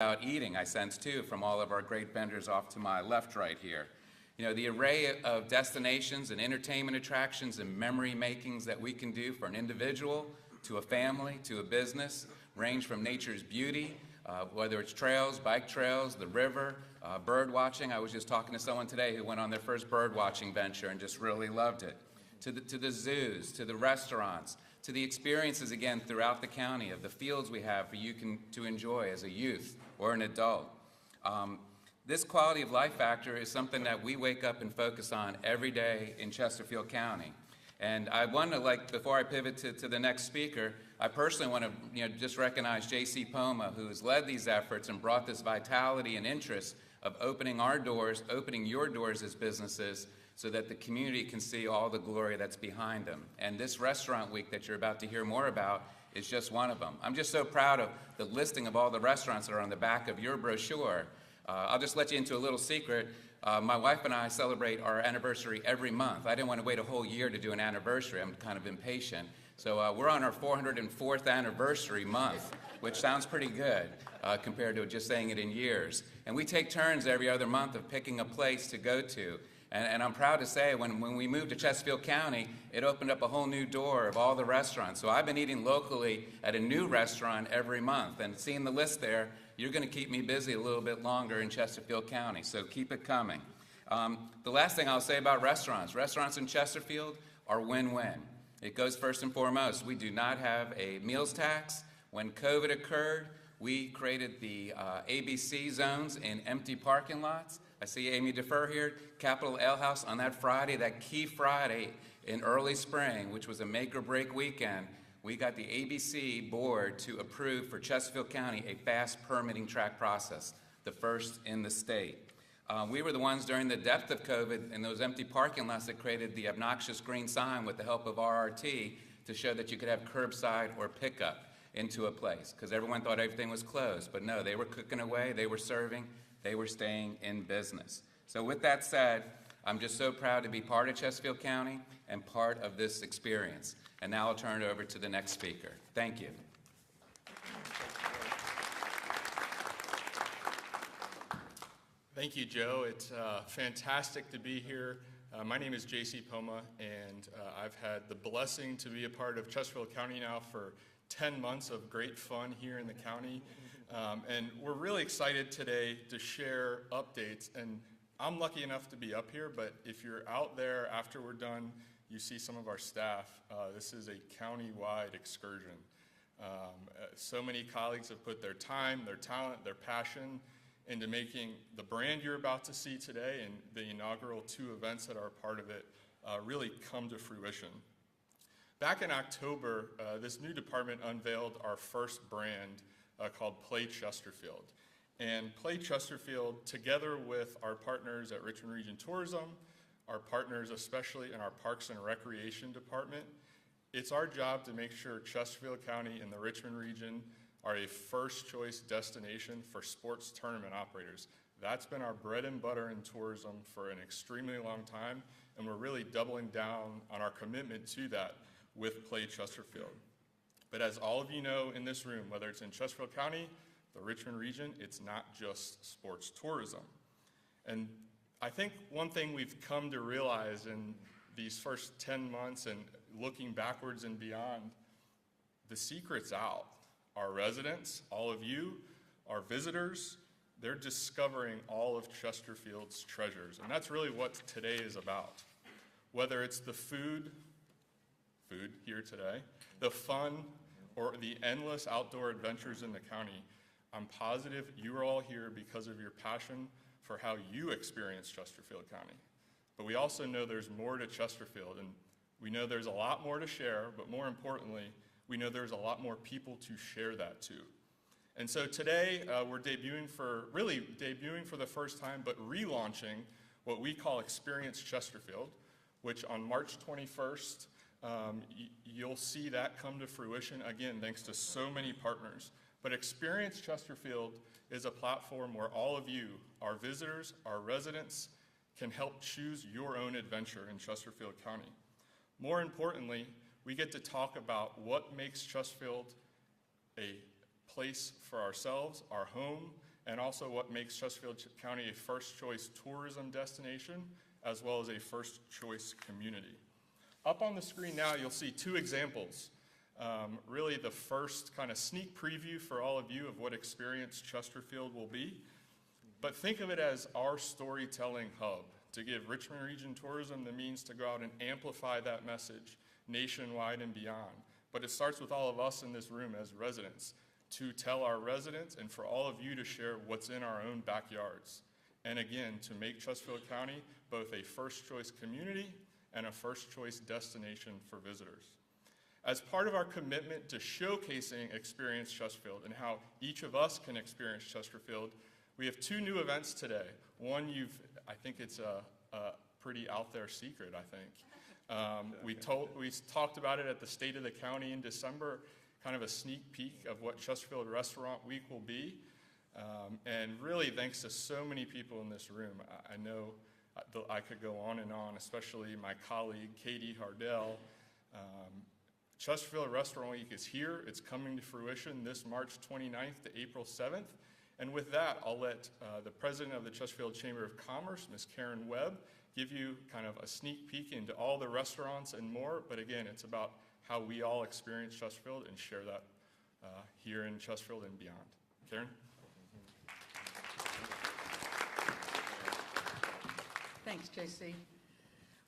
About eating, I sense too, from all of our great vendors off to my left right here. You know, the array of destinations and entertainment attractions and memory makings that we can do for an individual, to a family, to a business, range from nature's beauty, whether it's trails, bike trails, the river, bird watching. I was just talking to someone today who went on their first bird watching venture and just really loved it. To the zoos, to the restaurants, to the experiences, again, throughout the county of the fields we have for you to enjoy as a youth or an adult. This quality of life factor is something that we wake up and focus on every day in Chesterfield County. And I want to, before I pivot to the next speaker, I personally want to, just recognize J.C. Poma, who has led these efforts and brought this vitality and interest of opening our doors, opening your doors as businesses, so that the community can see all the glory that's behind them. And this restaurant week that you're about to hear more about is just one of them. I'm just so proud of the listing of all the restaurants that are on the back of your brochure. I'll just let you into a little secret. My wife and I celebrate our anniversary every month. I didn't want to wait a whole year to do an anniversary. I'm kind of impatient. So we're on our 404th anniversary month, which sounds pretty good compared to just saying it in years. And we take turns every other month of picking a place to go to. And I'm proud to say when we moved to Chesterfield County, it opened up a whole new door of all the restaurants. So I've been eating locally at a new restaurant every month. And seeing the list there, you're going to keep me busy a little bit longer in Chesterfield County. So keep it coming. The last thing I'll say about restaurants in Chesterfield are win-win. It goes first and foremost. We do not have a meals tax. When COVID occurred, we created the ABC zones in empty parking lots. I see Amy Defer here, Capitol Ale House on that Friday, that key Friday in early spring, which was a make or break weekend. We got the ABC board to approve for Chesterfield County a fast permitting track process, the first in the state. We were the ones during the depth of COVID in those empty parking lots that created the obnoxious green sign with the help of RRT to show that you could have curbside or pickup into a place, because everyone thought everything was closed. But no, they were cooking away, they were serving, they were staying in business. So with that said, I'm just so proud to be part of Chesterfield County and part of this experience. And now I'll turn it over to the next speaker. Thank you. Thank you, Joe. It's fantastic to be here. My name is J.C. Poma, and I've had the blessing to be a part of Chesterfield County now for 10 months of great fun here in the county. And we're really excited today to share updates. And I'm lucky enough to be up here, but if you're out there after we're done, you see some of our staff. This is a county-wide excursion. So many colleagues have put their time, their talent, their passion into making the brand you're about to see today and the inaugural 2 events that are part of it really come to fruition. Back in October, this new department unveiled our first brand called Play Chesterfield. And Play Chesterfield, together with our partners at Richmond Region Tourism, our partners especially in our Parks and Recreation Department, it's our job to make sure Chesterfield County and the Richmond region are a first choice destination for sports tournament operators. That's been our bread and butter in tourism for an extremely long time, and we're really doubling down on our commitment to that with Play Chesterfield. But as all of you know in this room, whether it's in Chesterfield County, the Richmond region, it's not just sports tourism. And I think one thing we've come to realize in these first 10 months and looking backwards and beyond, the secret's out. Our residents, all of you, our visitors, they're discovering all of Chesterfield's treasures. And that's really what today is about. Whether it's the food here today, the fun, or the endless outdoor adventures in the county, I'm positive you are all here because of your passion for how you experience Chesterfield County. But we also know there's more to Chesterfield, and we know there's a lot more to share, but more importantly, we know there's a lot more people to share that to. And so today, we're debuting for the first time, but relaunching what we call Experience Chesterfield, which on March 21st, you'll see that come to fruition, again, thanks to so many partners. But Experience Chesterfield is a platform where all of you, our visitors, our residents, can help choose your own adventure in Chesterfield County. More importantly, we get to talk about what makes Chesterfield a place for ourselves, our home, and also what makes Chesterfield County a first choice tourism destination, as well as a first choice community. Up on the screen now, you'll see two examples. Really the first kind of sneak preview for all of you of what experience Chesterfield will be. But think of it as our storytelling hub to give Richmond Region Tourism the means to go out and amplify that message nationwide and beyond. But it starts with all of us in this room as residents to tell our residents and for all of you to share what's in our own backyards. And again, to make Chesterfield County both a first choice community and a first choice destination for visitors. As part of our commitment to showcasing Experience Chesterfield and how each of us can experience Chesterfield, we have two new events today. One, I think it's a pretty out there secret, I think. We talked about it at the State of the County in December, kind of a sneak peek of what Chesterfield Restaurant Week will be. And really, thanks to so many people in this room, I know I could go on and on, especially my colleague, Katie Hardell. Chesterfield Restaurant Week is here. It's coming to fruition this March 29th to April 7th. And with that, I'll let the president of the Chesterfield Chamber of Commerce, Ms. Karen Webb, give you kind of a sneak peek into all the restaurants and more. But again, it's about how we all experience Chesterfield and share that here in Chesterfield and beyond. Karen? Thanks, JC.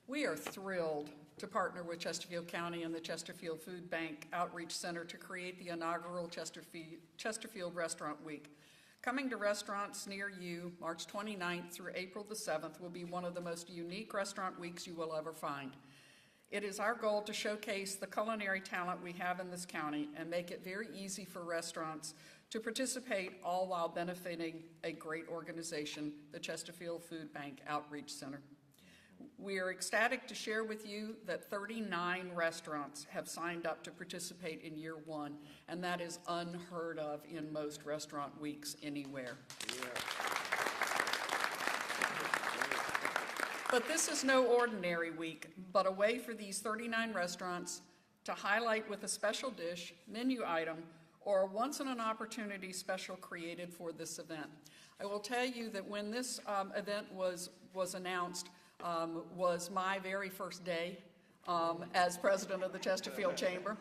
We are thrilled to partner with Chesterfield County and the Chesterfield Food Bank Outreach Center to create the inaugural Chesterfield Restaurant Week. Coming to restaurants near you, March 29th through April the 7th, will be one of the most unique restaurant weeks you will ever find. It is our goal to showcase the culinary talent we have in this county and make it very easy for restaurants to participate, all while benefiting a great organization, the Chesterfield Food Bank Outreach Center. We are ecstatic to share with you that 39 restaurants have signed up to participate in year one, and that is unheard of in most restaurant weeks anywhere. Yeah. But this is no ordinary week, but a way for these 39 restaurants to highlight with a special dish, menu item, or a once-in-an-opportunity special created for this event. I will tell you that when this event was announced, was my very first day as president of the Chesterfield Chamber.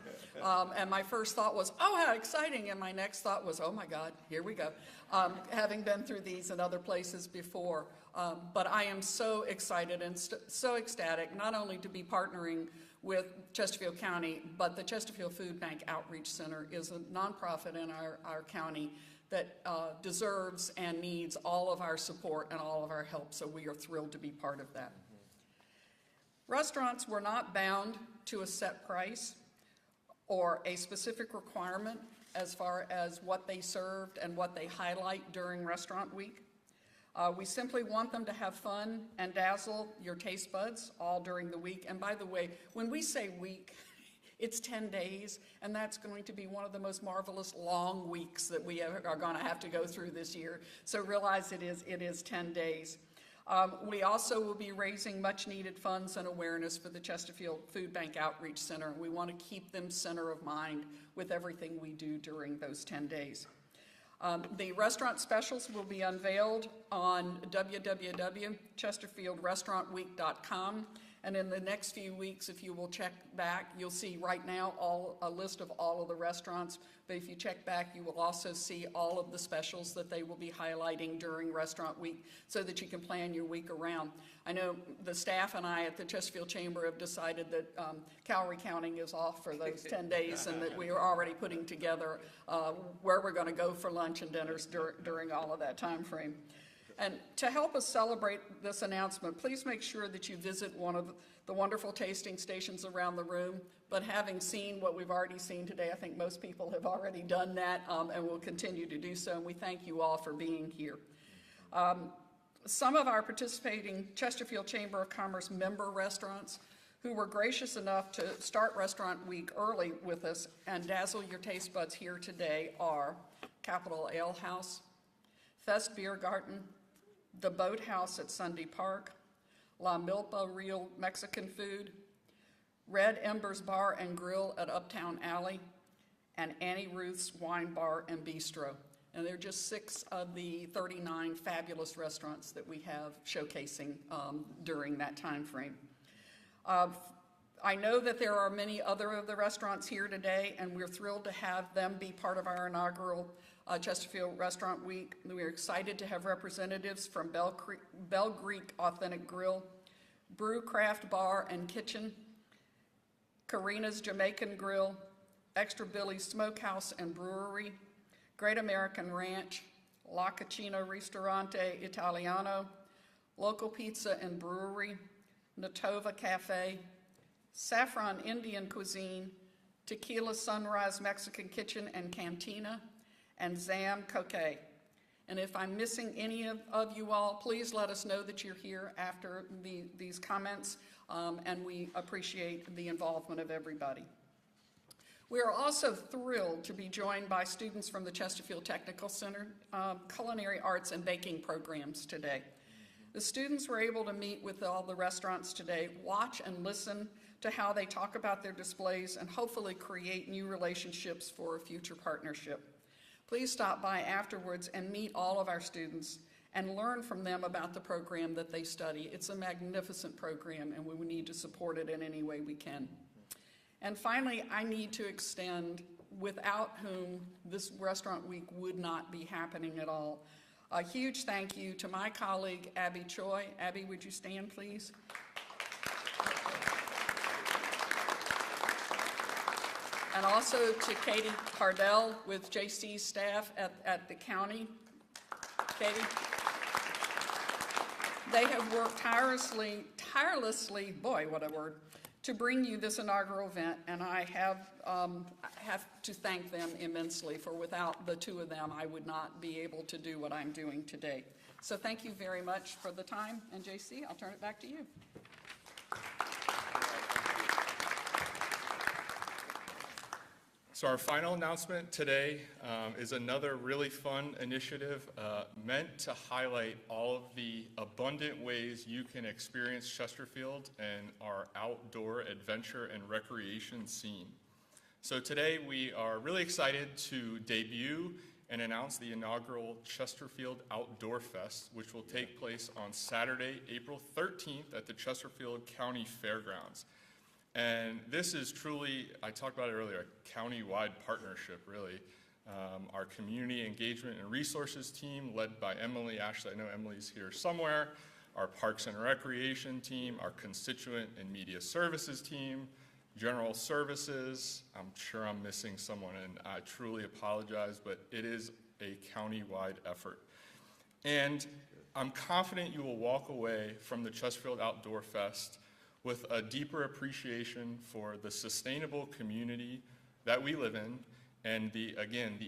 And my first thought was, oh, how exciting. And my next thought was, oh my God, here we go. Having been through these in other places before. But I am so excited and so ecstatic, not only to be partnering with Chesterfield County, but the Chesterfield Food Bank Outreach Center is a nonprofit in our county that deserves and needs all of our support and all of our help, so we are thrilled to be part of that. Restaurants were not bound to a set price or a specific requirement as far as what they served and what they highlight during Restaurant Week. We simply want them to have fun and dazzle your taste buds all during the week. And by the way, when we say week, it's 10 days, and that's going to be one of the most marvelous long weeks that we are going to have to go through this year. So realize it is 10 days. We also will be raising much needed funds and awareness for the Chesterfield Food Bank Outreach Center. We want to keep them center of mind with everything we do during those 10 days. The restaurant specials will be unveiled on www.chesterfieldrestaurantweek.com. And in the next few weeks, if you will check back, you'll see right now a list of all of the restaurants. But if you check back, you will also see all of the specials that they will be highlighting during Restaurant Week so that you can plan your week around. I know the staff and I at the Chesterfield Chamber have decided that calorie counting is off for those 10 days and that we are already putting together where we're going to go for lunch and dinners during all of that time frame. And to help us celebrate this announcement, please make sure that you visit one of the wonderful tasting stations around the room. But having seen what we've already seen today, I think most people have already done that and will continue to do so. And we thank you all for being here. Some of our participating Chesterfield Chamber of Commerce member restaurants who were gracious enough to start Restaurant Week early with us and dazzle your taste buds here today are Capitol Ale House, Fest Beer Garden, The Boathouse at Sunday Park, La Milpa Real Mexican Food, Red Embers Bar and Grill at Uptown Alley, and Annie Ruth's Wine Bar and Bistro. And they're just 6 of the 39 fabulous restaurants that we have showcasing during that time frame. I know that there are many other of the restaurants here today, and we're thrilled to have them be part of our inaugural Chesterfield Restaurant Week. We're excited to have representatives from Bell Greek Authentic Grill, Brew Craft Bar and Kitchen, Karina's Jamaican Grill, Extra Billy's Smokehouse and Brewery, Great American Ranch, La Cucina Ristorante Italiano, Local Pizza and Brewery, Natova Cafe, Saffron Indian Cuisine, Tequila Sunrise Mexican Kitchen and Cantina, and Zam Coquet. And if I'm missing any of you all, please let us know that you're here after these comments, and we appreciate the involvement of everybody. We are also thrilled to be joined by students from the Chesterfield Technical Center Culinary Arts and Baking programs today. The students were able to meet with all the restaurants today, watch and listen to how they talk about their displays, and hopefully create new relationships for a future partnership. Please stop by afterwards and meet all of our students and learn from them about the program that they study. It's a magnificent program, and we need to support it in any way we can. And finally, I need to extend, without whom this restaurant week would not be happening at all, a huge thank you to my colleague, Abby Choi. Abby, would you stand, please? And also to Katie Cardell with JC's staff at the county. Katie? They have worked tirelessly, boy, what a word, to bring you this inaugural event, and I have to thank them immensely, for without the two of them, I would not be able to do what I'm doing today. So thank you very much for the time, and JC, I'll turn it back to you. So our final announcement today is another really fun initiative meant to highlight all of the abundant ways you can experience Chesterfield and our outdoor adventure and recreation scene. So today we are really excited to debut and announce the inaugural Chesterfield Outdoor Fest, which will take place on Saturday, April 13th at the Chesterfield County Fairgrounds. And this is truly, I talked about it earlier, a county-wide partnership, really. Our community engagement and resources team, led by Emily Ashley, I know Emily's here somewhere, our Parks and Recreation team, our constituent and media services team, general services. I'm sure I'm missing someone, and I truly apologize, but it is a county-wide effort. And I'm confident you will walk away from the Chesterfield Outdoor Fest with a deeper appreciation for the sustainable community that we live in, and the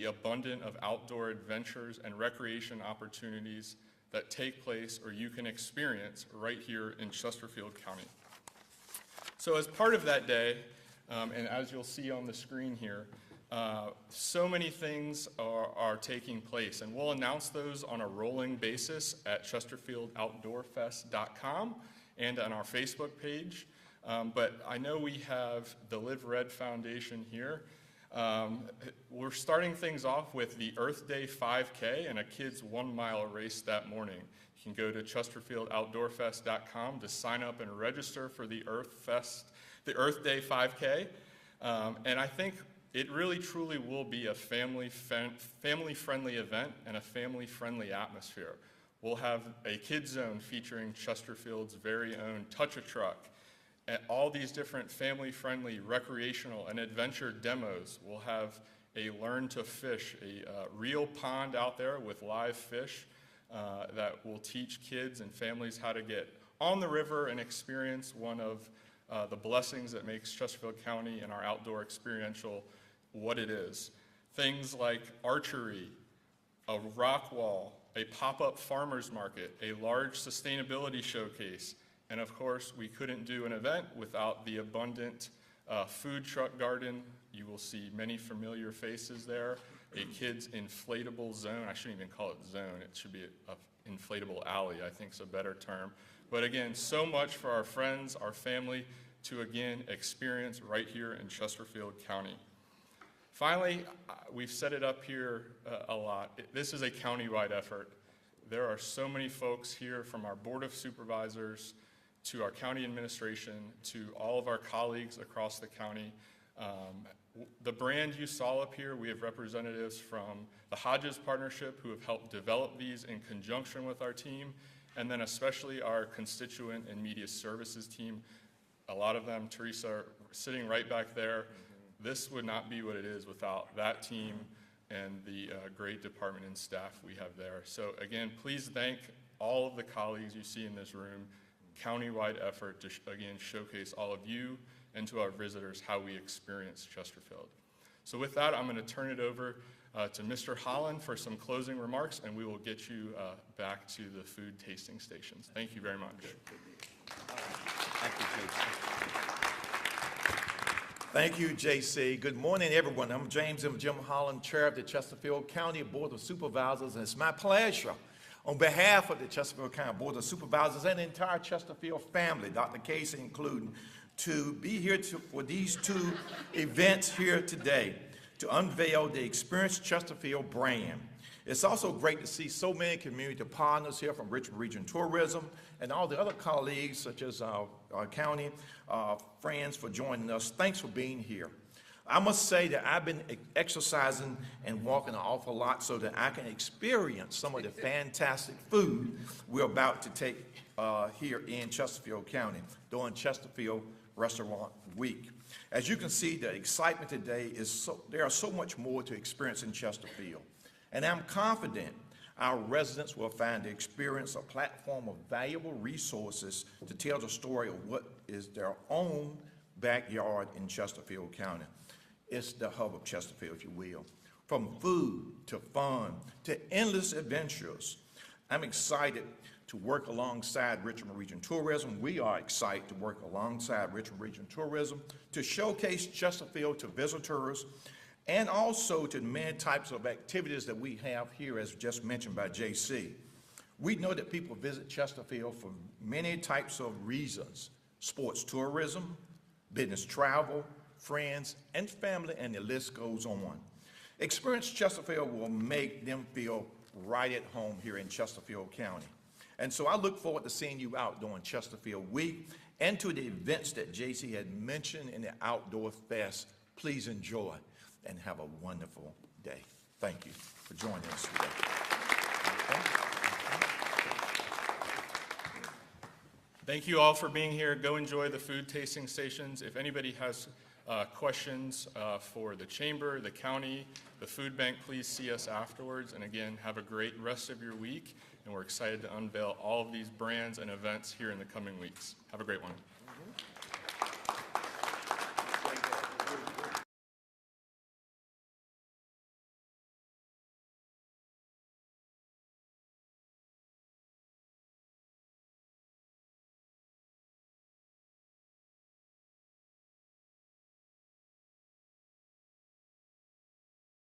abundance of outdoor adventures and recreation opportunities that take place or you can experience right here in Chesterfield County. So as part of that day, and as you'll see on the screen here, so many things are taking place, and we'll announce those on a rolling basis at chesterfieldoutdoorfest.com and on our Facebook page. But I know we have the Live Red Foundation here. We're starting things off with the Earth Day 5K and a kids 1 mile race that morning. You can go to chesterfieldoutdoorfest.com to sign up and register for the Earth Day 5K. And I think it really truly will be a family-friendly event and a family-friendly atmosphere. We'll have a kids zone featuring Chesterfield's very own Touch-A-Truck, and all these different family-friendly recreational and adventure demos. We'll have a Learn to Fish, a real pond out there with live fish that will teach kids and families how to get on the river and experience one of the blessings that makes Chesterfield County and our outdoor experiential what it is. Things like archery, a rock wall, a pop-up farmer's market, a large sustainability showcase, and of course, we couldn't do an event without the abundant food truck garden. You will see many familiar faces there. A kids' inflatable zone. I shouldn't even call it zone. It should be an inflatable alley, I think is a better term. But again, so much for our friends, our family, to again experience right here in Chesterfield County. Finally, we've set it up here a lot. This is a county-wide effort. There are so many folks here, from our Board of Supervisors to our county administration to all of our colleagues across the county. The brand you saw up here, we have representatives from the Hodges Partnership who have helped develop these in conjunction with our team, and then especially our constituent and media services team. A lot of them, Teresa, are sitting right back there. This would not be what it is without that team and the great department and staff we have there. So again, please thank all of the colleagues you see in this room. County-wide effort to, again, showcase all of you and to our visitors how we experience Chesterfield. So with that, I'm going to turn it over to Mr. Holland for some closing remarks, and we will get you back to the food tasting stations. Thank you very much. Thank you, JC. Thank you, JC. Good morning, everyone. I'm James M. Jim Holland, Chair of the Chesterfield County Board of Supervisors, and it's my pleasure, on behalf of the Chesterfield County Board of Supervisors and the entire Chesterfield family, Dr. Casey including, to be here for these two events here today to unveil the Experience Chesterfield brand. It's also great to see so many community partners here from Richmond Region Tourism and all the other colleagues, such as our county friends, for joining us. Thanks for being here. I must say that I've been exercising and walking an awful lot so that I can experience some of the fantastic food we're about to take here in Chesterfield County during Chesterfield Restaurant Week. As you can see, the excitement today is there are so much more to experience in Chesterfield. And I'm confident our residents will find the experience a platform of valuable resources to tell the story of what is their own backyard in Chesterfield County. It's the hub of Chesterfield, if you will. From food to fun to endless adventures. I'm excited to work alongside Richmond Region Tourism. We are excited to work alongside Richmond Region Tourism to showcase Chesterfield to visitors and also to the many types of activities that we have here, as just mentioned by JC. We know that people visit Chesterfield for many types of reasons: sports tourism, business travel, friends and family, and the list goes on. Experience Chesterfield will make them feel right at home here in Chesterfield County. And so I look forward to seeing you out during Chesterfield Week and to the events that JC had mentioned in the Outdoor Fest. Please enjoy and have a wonderful day. Thank you for joining us today. Thank you all for being here. Go enjoy the food tasting stations. If anybody has questions for the chamber, the county, the food bank, please see us afterwards. And again, have a great rest of your week. And we're excited to unveil all of these brands and events here in the coming weeks. Have a great one.